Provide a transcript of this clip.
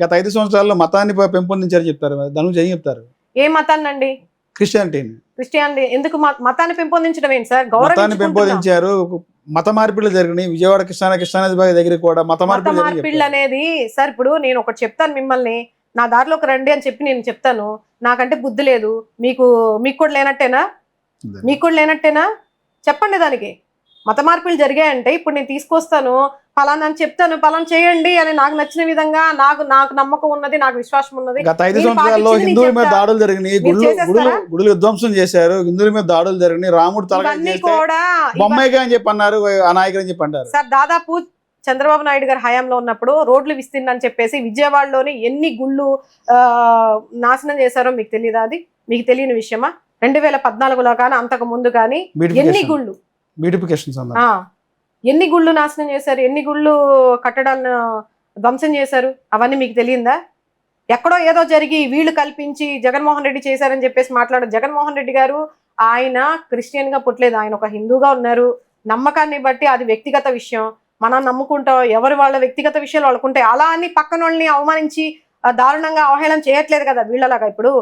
గత 5 సంవత్సరాల్లో మతాన్ని పెంపొందించారని చెప్తారు. దాని గురించి ఏం చెప్తారు? ఏ మతాన్నండి? క్రిస్టియానిటీని. క్రిస్టియానిటీ ఎందుకు మతాన్ని పెంపొందించడం ఏంటి సార్? మతాన్ని పెంపొందించారు. మత మార్పిడులు జరిగినాయి. విజయవాడ కృష్ణానది దగ్గర కూడా మత మత మార్పిళ్ళు అనేది సార్, ఇప్పుడు నేను ఒకటి చెప్తాను మిమ్మల్ని, నా దారిలోకి రండి అని చెప్పి నేను చెప్తాను. నాకంటే బుద్ధి లేదు, మీకు కూడా లేనట్టేనా? మీకు కూడా లేనట్టేనా? చెప్పండి దానికి. మత మార్పులు జరిగాయంటే ఇప్పుడు నేను తీసుకొస్తాను, ఫలానా అని చెప్తాను, ఫలానా చేయండి అని నాకు నచ్చిన విధంగా, నాకు నమ్మకం ఉన్నది, నాకు విశ్వాసం ఉన్నది. గత 5 సంవత్సరాల్లో హిందువుల మీద దాడులు జరిగినాయి, గుడులు విధ్వంసం చేశారు, హిందువుల మీద దాడులు జరిగినాయి, రాముడు తలకాయ కూడా బొమ్మాయిగా అని చెప్పి అన్నారు, ఆ నాయకుడు అని చెప్పి అంటారు. సార్ దాదాపు చంద్రబాబు నాయుడు గారి హయాంలో ఉన్నప్పుడు రోడ్లు విస్తీర్ణని చెప్పేసి విజయవాడలోని ఎన్ని గుళ్ళు నాశనం చేశారో మీకు తెలియదా? అది మీకు తెలియని విషయమా? 2014లో కానీ అంతకు ముందు కానీ ఎన్ని గుళ్ళు ఎన్ని గుళ్ళు నాశనం చేశారు, ఎన్ని గుళ్ళు కట్టడాలను ధ్వంసం చేశారు, అవన్నీ మీకు తెలియందా? ఎక్కడో ఏదో జరిగి వీళ్ళు కల్పించి జగన్మోహన్ రెడ్డి చేశారని చెప్పేసి మాట్లాడారు. జగన్మోహన్ రెడ్డి గారు ఆయన క్రిస్టియన్ గా పుట్టలేదు, ఆయన ఒక హిందూగా ఉన్నారు. నమ్మకాన్ని బట్టి అది వ్యక్తిగత విషయం, మనం నమ్ముకుంటాం, ఎవరి వాళ్ళ వ్యక్తిగత విషయాలు వాళ్ళకుంటాయి. అలా అని పక్కన వాళ్ళని అవమానించి దారుణంగా అవహేళన చేయట్లేదు కదా వీళ్ళలాగా. ఇప్పుడు